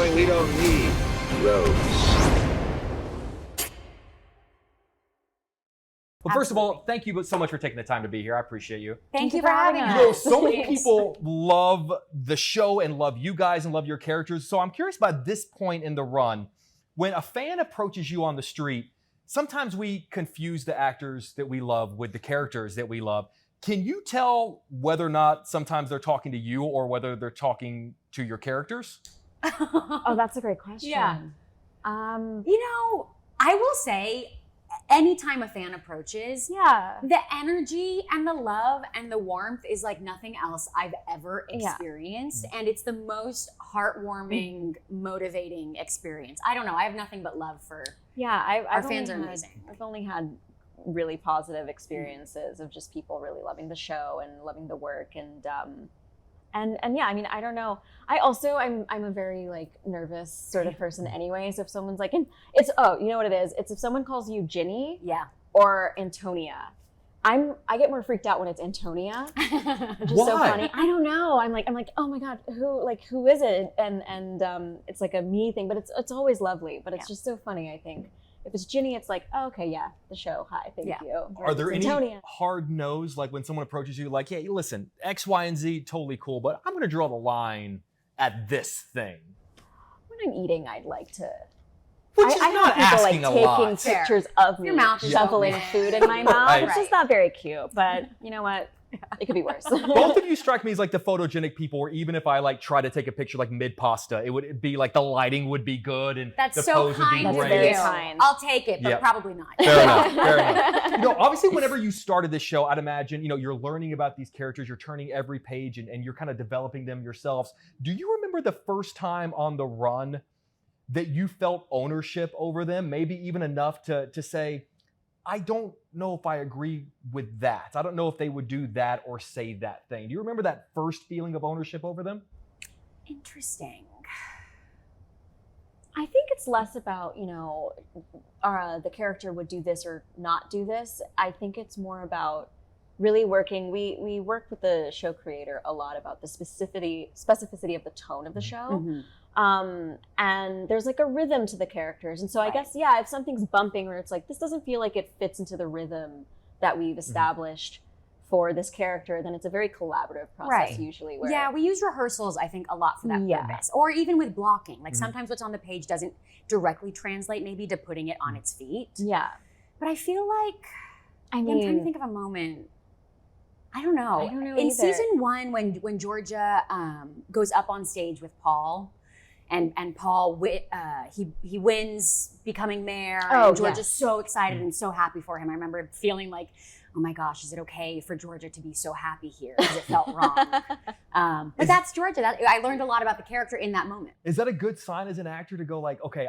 showing we don't need roads. Well, first of all, thank you so much for taking the time to be here. I appreciate you. Thank you for having us. You know, so many people love the show and love you guys and love your characters. So I'm curious about this point in the run. When a fan approaches you on the street, sometimes we confuse the actors that we love with the characters that we love. Can you tell whether or not sometimes they're talking to you or whether they're talking to your characters? Oh, that's a great question. Yeah. You know, I will say, anytime a fan approaches, the energy and the love and the warmth is like nothing else I've ever experienced. And it's the most heartwarming, motivating experience. I don't know. I have nothing but love for our fans are amazing. I've only had really positive experiences of just people really loving the show and loving the work. And yeah, I mean, I don't know. I'm a very like nervous sort of person anyway. So if someone's like, you know what it is? It's if someone calls you Ginny or Antonia. I get more freaked out when it's Antonia, which is so funny. I don't know. I'm like, oh my God, who is it? And it's like a me thing, but it's always lovely. But it's just so funny, I think. If it's Ginny, it's like, oh, okay, the show, hi, thank you. Are there any hard no's, like when someone approaches you, like, hey, listen, X, Y, and Z, totally cool, but I'm gonna draw the line at this thing? When I'm eating, I'd like to. Which is not asking a lot. Taking pictures of me shoveling food in my mouth. It's just not very cute, but you know what? It could be worse. Both of you strike me as like the photogenic people, where even if I like try to take a picture like mid pasta, it would be like the lighting would be good and the pose would be great. That's very kind. I'll take it, but probably not. Fair enough. Fair enough. You know, obviously, whenever you started this show, I'd imagine you're learning about these characters, you're turning every page, and you're kind of developing them yourselves. Do you remember the first time on the run that you felt ownership over them? Maybe even enough to say, I don't know if I agree with that. I don't know if they would do that or say that thing. Do you remember that first feeling of ownership over them? Interesting. I think it's less about, the character would do this or not do this. I think it's more about really working. We work with the show creator a lot about the specificity of the tone of the show. Mm-hmm. And there's like a rhythm to the characters. And so I guess, if something's bumping or it's like, this doesn't feel like it fits into the rhythm that we've established for this character, then it's a very collaborative process usually. Where we use rehearsals, I think, a lot for that purpose. Or even with blocking. Like sometimes what's on the page doesn't directly translate maybe to putting it on its feet. Yeah. But I feel like, I'm trying to think of a moment. I don't know. In season 1, when Georgia goes up on stage with Paul, and Paul, he wins becoming mayor. And Georgia's so excited and so happy for him. I remember feeling like, oh my gosh, is it okay for Georgia to be so happy here? Because it felt wrong. But that's Georgia. I learned a lot about the character in that moment. Is that a good sign as an actor to go like, okay,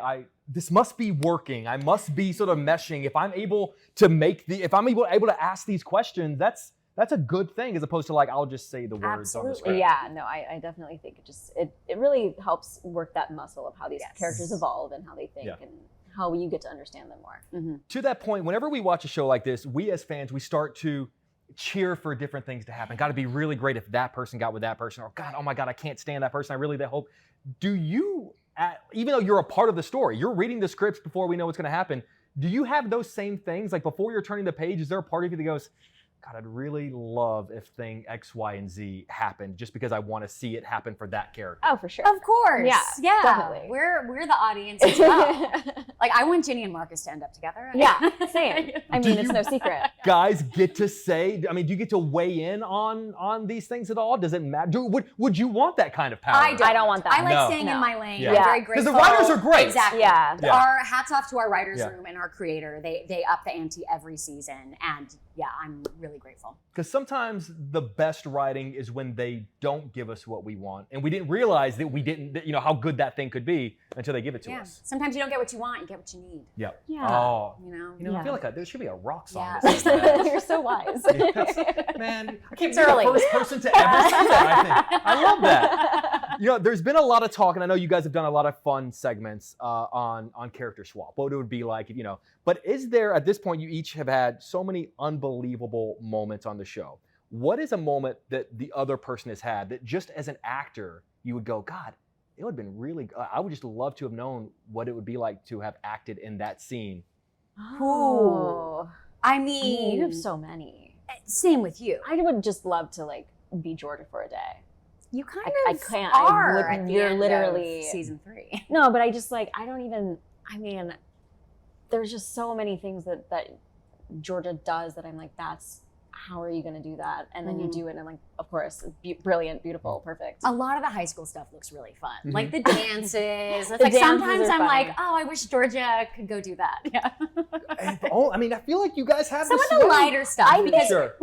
this must be working. I must be sort of meshing. If I'm able to ask these questions, that's a good thing, as opposed to like, I'll just say the words on the script. Yeah, no, I definitely think it really helps work that muscle of how these characters evolve and how they think and how you get to understand them more. Mm-hmm. To that point, whenever we watch a show like this, we as fans, we start to cheer for different things to happen. Got to be really great if that person got with that person, or God, oh my God, I can't stand that person. I really hope. Do you, even though you're a part of the story, you're reading the scripts before we know what's going to happen, do you have those same things? Like before you're turning the page, is there a part of you that goes, God, I'd really love if thing X, Y, and Z happened, just because I want to see it happen for that character. Oh, for sure. Of course. Yeah. Definitely. We're the audience as well. Like, I want Ginny and Marcus to end up together. Yeah, same. I mean, it's no secret. Guys get to say, do you get to weigh in on these things at all? Does it matter? Would you want that kind of power? I don't want that. I like staying in my lane. Yeah. I'm very grateful. Because the writers are great. Exactly. Yeah. Our hats off to our writers room and our creator. They up the ante every season. And I'm really grateful. Because sometimes the best writing is when they don't give us what we want, and we didn't realize that we didn't, how good that thing could be until they give it to us. Sometimes you don't get what you want, you get what you need. Yeah. Oh. I feel like there should be a rock song. Yeah. You're so wise. Man, I can't be the first person to ever say that, I think. I love that. There's been a lot of talk, and I know you guys have done a lot of fun segments on character swap, what it would be like, but is there, at this point, you each have had so many unbelievable moments on the show. What is a moment that the other person has had that just as an actor, you would go, God, it would have been really. I would just love to have known what it would be like to have acted in that scene. Oh, I mean, you have so many. Same with you. I would just love to like be Georgia for a day. You kind I of can't. are at the You're end literally of season 3. No, but I just like I don't even. I mean, there's just so many things that Georgia does that I'm like, that's how are you going to do that? And then you do it, and I'm like, of course, brilliant, beautiful, perfect. A lot of the high school stuff looks really fun, Mhm. like the dances. It's The like dances sometimes are I'm fun. like, oh, I wish Georgia could go do that. Yeah. Oh, I mean, I feel like you guys have Some this of the swing. lighter stuff because Sure.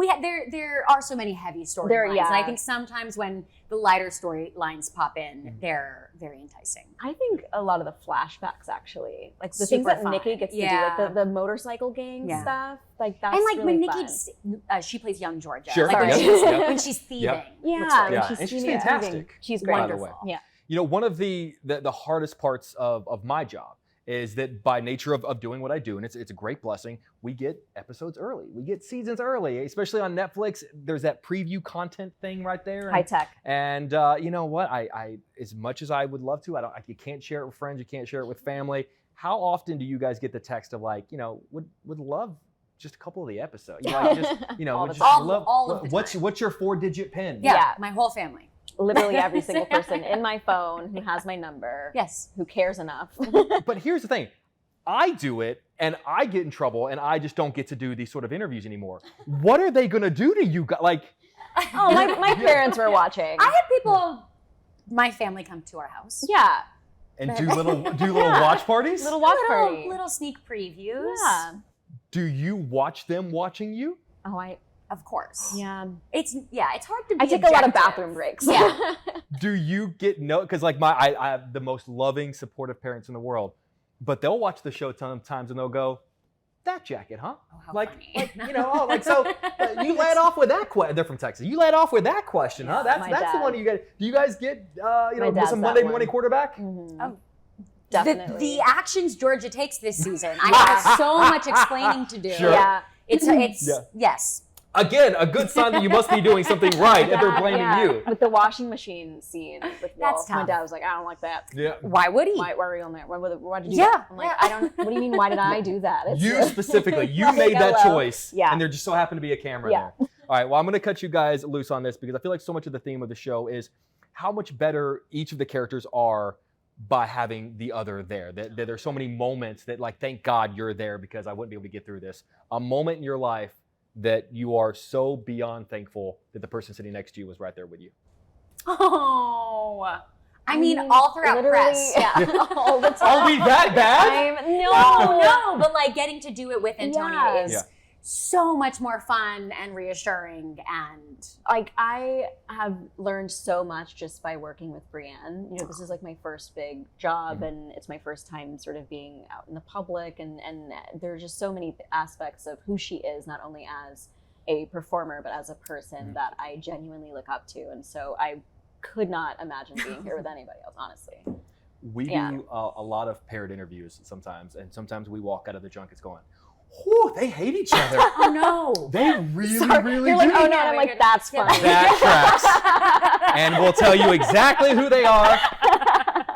there are so many heavy storylines, yeah. and I think sometimes when the lighter storylines pop in, they're very enticing. I think a lot of the flashbacks actually, like the Super things that fun. Nikki gets to Yeah. do, like the motorcycle gang Yeah. stuff, like that's And like really when fun. Nikki, she plays young Georgia. Sure. Like when Sorry. she's, Yep. when she's thieving. Yep. Yeah, looks great. Yeah. she's And she's steaming fantastic, everything. She's great. by the way. Yeah. You know, one of the hardest parts of my job is that by nature of doing what I do, and it's a great blessing, we get episodes early. We get seasons early, especially on Netflix. There's that preview content thing right there. High tech. And you know what? I as much as I would love to, you can't share it with friends, you can't share it with family. How often do you guys get the text of like, you know, would love just a couple of the episodes? Like just, you know, All would the just time. love All of the what's time. your 4-digit pin? Yeah, Yeah. my whole family. Literally every single person in my phone who has my number, Yes. who cares enough. But here's the thing. I do it and I get in trouble and I just don't get to do these sort of interviews anymore. What are they gonna do to you guys? Like, Oh, my parents were watching. I had people, my family come to our house. Yeah, and do little watch parties? little watch party. Little sneak previews. Yeah. Do you watch them watching you? Oh, Of course. yeah. It's hard to be I take a lot of objective. bathroom breaks. Yeah. Do you get because like I have the most loving, supportive parents in the world, but they'll watch the show sometimes and they'll go, "That jacket, huh?" Oh, how like, funny. you know, oh, like so. You led off with that question. They're from Texas. You led off with that question, huh? Yeah, That's my the dad. one you get. Do you guys get you know dad's some that Monday one. morning quarterback? Mhm. Oh. Definitely. The actions Georgia takes this season, I have so much explaining to do. Sure. Yeah. It's Yeah. yes. Again, a good sign that you must be doing something right if they're blaming yeah. you. With the washing machine scene with That's Wolf, my tough. dad was like, I don't like that. Yeah. Why would he? Why were you on there? Why did you do Yeah, that? I'm like, yeah. I don't, what do you mean, why did I do that? It's- You specifically, you Like, made that hello. choice, Yeah. and there just so happened to be a camera Yeah. there. All right, well, I'm going to cut you guys loose on this because I feel like so much of the theme of the show is how much better each of the characters are by having the other there. That there's so many moments that, like, thank God you're there because I wouldn't be able to get through this. A moment in your life that you are so beyond thankful that the person sitting next to you was right there with you. Oh. I mean, all throughout literally, press. Yeah. All the time. Are we that bad? No, but like getting to do it with Antonia Yes. is Yeah. so much more fun and reassuring and Like I have learned so much just by working with Brianne. You know, this is like my first big job and it's my first time sort of being out in the public and there are just so many aspects of who she is, not only as a performer, but as a person that I genuinely look up to. And so I could not imagine being here with anybody else, honestly. We Yeah. do a lot of paired interviews sometimes, and sometimes we walk out of the junkets going, whew, they hate each other. oh no. They really, really You're do. like, oh no, and I'm like, that's funny. That tracks. And we'll tell you exactly who they are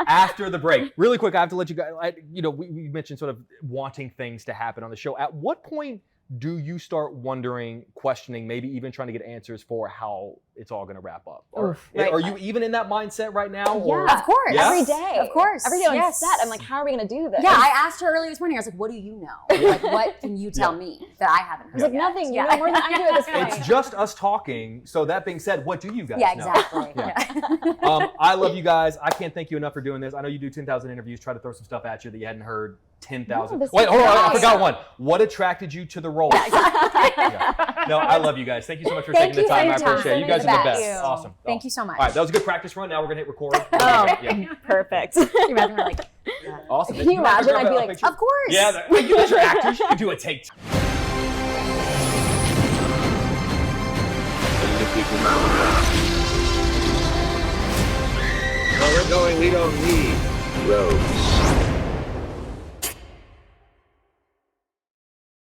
after the break. Really quick, I have to let you guys, we mentioned sort of wanting things to happen on the show. At what point do you start wondering, questioning, maybe even trying to get answers for how it's all going to wrap up? Or Oof, right. are you even in that mindset right now? Or? Yeah. Of course. Yeah? Every day. Of course. Every day on Yes. set, I'm like, how are we going to do this? Yeah, I asked her earlier this morning. I was like, "What do you know? Like, what can you tell me that I haven't heard?" I was like, yet?" nothing. You Yeah. know more than I do at this point. It's just us talking. So that being said, what do you guys Yeah, know? exactly. Yeah. I love you guys. I can't thank you enough for doing this. I know you do 10,000 interviews, try to throw some stuff at you that you hadn't heard 10,000. No, this Wait, is hold on. I nice. forgot one. What attracted you to the role? Yeah. No, I love you guys. Thank you so much for Thank taking the you for time. I your time. appreciate it. You guys are the best. Thank you. Awesome. Thank you so much. All right, that was a good practice run. Now we're going to hit record. Oh, Yeah. perfect. You imagine we're like, Awesome. Can you imagine? I'd be like, of course. Yeah, you guys are actors. You can do a take two. Where we're going, we don't need roads.